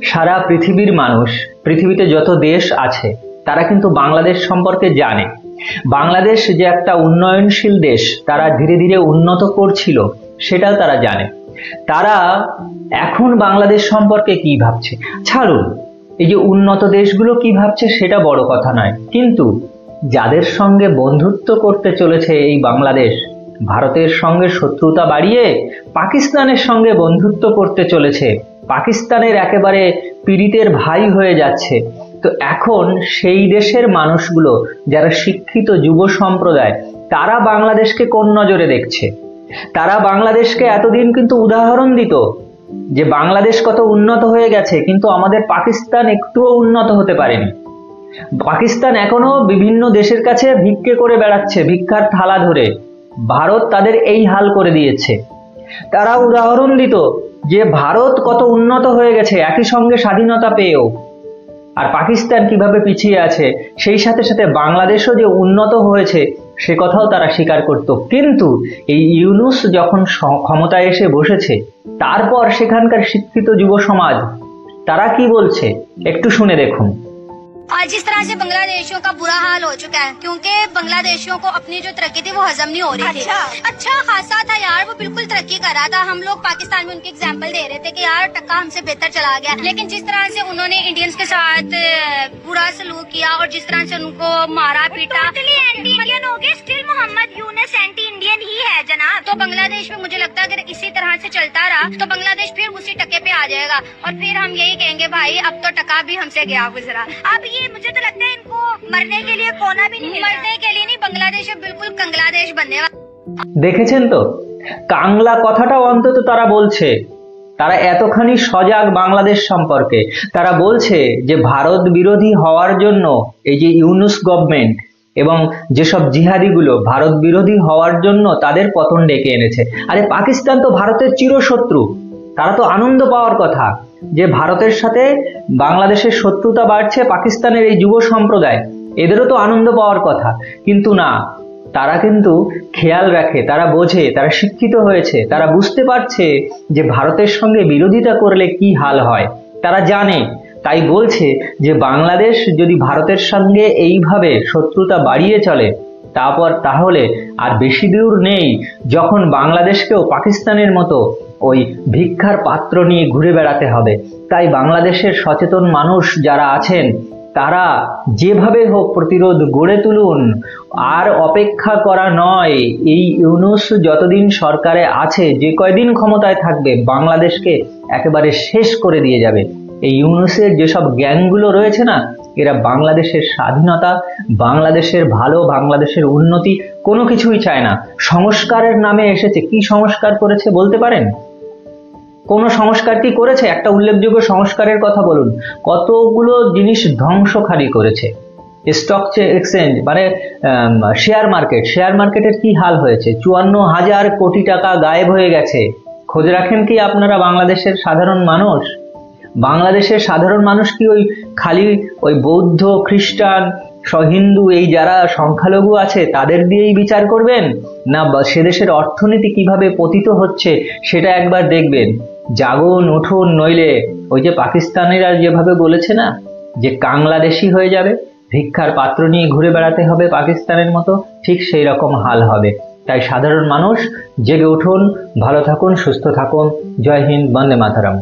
সারা পৃথিবীর মানুষ, পৃথিবীতে যত দেশ আছে তারা কিন্তু বাংলাদেশ সম্পর্কে জানে। বাংলাদেশ যে একটা উন্নয়নশীল দেশ, তারা ধীরে ধীরে উন্নত করছিল সেটাও তারা জানে। তারা এখন বাংলাদেশ সম্পর্কে কি ভাবছে ছাড়ুন, এই যে উন্নত দেশগুলো কি ভাবছে সেটা বড় কথা নয়, কিন্তু যাদের সঙ্গে বন্ধুত্ব করতে চলেছে এই বাংলাদেশ, ভারতের সঙ্গে শত্রুতা বাড়িয়ে পাকিস্তানের সঙ্গে বন্ধুত্ব করতে চলেছে, পাকিস্তানের একেবারে পীড়িতের ভাই হয়ে যাচ্ছে। তো এখন সেই দেশের মানুষগুলো যারা শিক্ষিত যুব সম্প্রদায়, তারা বাংলাদেশকে কোন নজরে দেখছে? তারা বাংলাদেশকে এতদিন কিন্তু উদাহরণ দিত যে বাংলাদেশ কত উন্নত হয়ে গেছে, কিন্তু আমাদের পাকিস্তান একটুও উন্নত হতে পারেনি। পাকিস্তান এখনো বিভিন্ন দেশের কাছে ভিক্ষে করে বেড়াচ্ছে, ভিক্ষার থালা ধরে। ভারত তাদের এই হাল করে দিয়েছে। তারা উদাহরণ দিত যে ভারত কত উন্নত হয়ে গেছে একই সঙ্গে স্বাধীনতা পেয়েও, আর পাকিস্তান কিভাবে পিছিয়ে আছে। সেই সাথে সাথে বাংলাদেশও যে উন্নত হয়েছে সে কথাও তারা স্বীকার করত। কিন্তু এই ইউনূস যখন ক্ষমতায় এসে বসেছে, তারপর সেখানকার শিক্ষিত যুব সমাজ তারা কি বলছে একটু শুনে দেখুন। आज जिस तरह से बांग्लादेशियों का बुरा हाल हो चुका है, क्योंकि बांग्लादेशियों को अपनी जो तरक्की थी वो हजम नहीं हो रही थी। अच्छा खासा था यार, वो बिल्कुल तरक्की कर रहा था। हम लोग पाकिस्तान में उनके एग्जाम्पल दे रहे थे कि यार टक्का हमसे बेहतर चला गया, लेकिन जिस तरह से उन्होंने इंडियंस के साथ बुरा सलूक किया और जिस तरह से उनको मारा पीटा, एंटी इंडियन हो गए। Still Mohammad Yunus anti Indian ही है जनाब। तो बांग्लादेश में मुझे लगता है अगर इसी तरह से चलता रहा तो बांग्लादेश फिर उसी टक्के पे आ जाएगा, और फिर हम यही कहेंगे भाई अब तो टक्का भी हमसे गया गुजरा। अब ये मुझे तो लगता है इनको मरने के लिए कोना भी नहीं, मरने के लिए नहीं, बांग्लादेश बिल्कुल कंगलादेश बनने वाला। দেখেছেন তো, কাংলা কথাটাও অন্তত তারা বলছে। তারা এতখানি সজাগ বাংলাদেশ সম্পর্কে। তারা বলছে যে ভারত বিরোধী হওয়ার জন্য এই যে ইউনূস গভর্নমেন্ট এবং যেসব জিহাদিগুলো ভারত বিরোধী হওয়ার জন্য তাদের পতন ডেকে এনেছে। আরে পাকিস্তান তো ভারতের চিরশত্রু, তারা তো আনন্দ পাওয়ার কথা যে ভারতের সাথে বাংলাদেশের শত্রুতা বাড়ছে, পাকিস্তানের এই যুব সম্প্রদায় এদেরও তো আনন্দ পাওয়ার কথা। কিন্তু না, তারা কিন্তু খেয়াল রাখে, তারা বোঝে, তারা শিক্ষিত হয়েছে, তারা বুঝতে পারছে যে ভারতের সঙ্গে বিরোধিতা করলে কি হাল হয়, তারা জানে। তাই বলছে যে বাংলাদেশ যদি ভারতের সঙ্গে এইভাবে শত্রুতা বাড়িয়ে চলে তাহলে আর বেশি দূর নেই যখন বাংলাদেশকেও পাকিস্তানের মতো ওই ভিক্ষার পাত্র নিয়ে ঘুরে বেড়াতে হবে। তাই বাংলাদেশের সচেতন মানুষ যারা আছেন তারা যেভাবে হোক প্রতিরোধ গড়ে তুলুন, আর অপেক্ষা করা নয়। এই ইউনূস যতদিন সরকারে আছে, যে কয়দিন ক্ষমতায় থাকবে, বাংলাদেশকে একেবারে শেষ করে দিয়ে যাবে। এই ইউনূসের যেসব গ্যাংগুলো রয়েছে না, এরা বাংলাদেশের স্বাধীনতা, বাংলাদেশের ভালো, বাংলাদেশের উন্নতি কোনো কিছুই চায় না। সংস্কারের নামে এসেছে, কি সংস্কার করেছে বলতে পারেন? কোন সংস্কার কি করেছে? একটা উল্লেখযোগ্য সংস্কারের কথা বলুন। কতগুলো জিনিস ধ্বংসখানি করেছে। স্টক এক্সচেঞ্জ মানে শেয়ার মার্কেটের কি হাল হয়েছে? 54,000 কোটি টাকা গায়েব হয়ে গেছে। খোঁজ রাখেন কি আপনারা বাংলাদেশের সাধারণ মানুষ? বাংলাদেশের সাধারণ মানুষ কি ওই খালি ওই বৌদ্ধ, খ্রিস্টান, হিন্দু এই যারা সংখ্যালঘু আছে তাদের দিয়েই বিচার করবেন, না সে দেশের অর্থনীতি কিভাবে পতিত হচ্ছে সেটা একবার দেখবেন? জাগুন, উঠুন, নইলে ওই যে পাকিস্তানিরা যেভাবে বলেছে না যে কাংলাদেশি হয়ে যাবে, ভিক্ষার পাত্র নিয়ে ঘুরে বেড়াতে হবে পাকিস্তানের মতো, ঠিক সেই রকম হাল হবে। তাই সাধারণ মানুষ জেগে উঠুন, ভালো থাকুন, সুস্থ থাকুন। জয় হিন্দ, বন্দে মাতরম।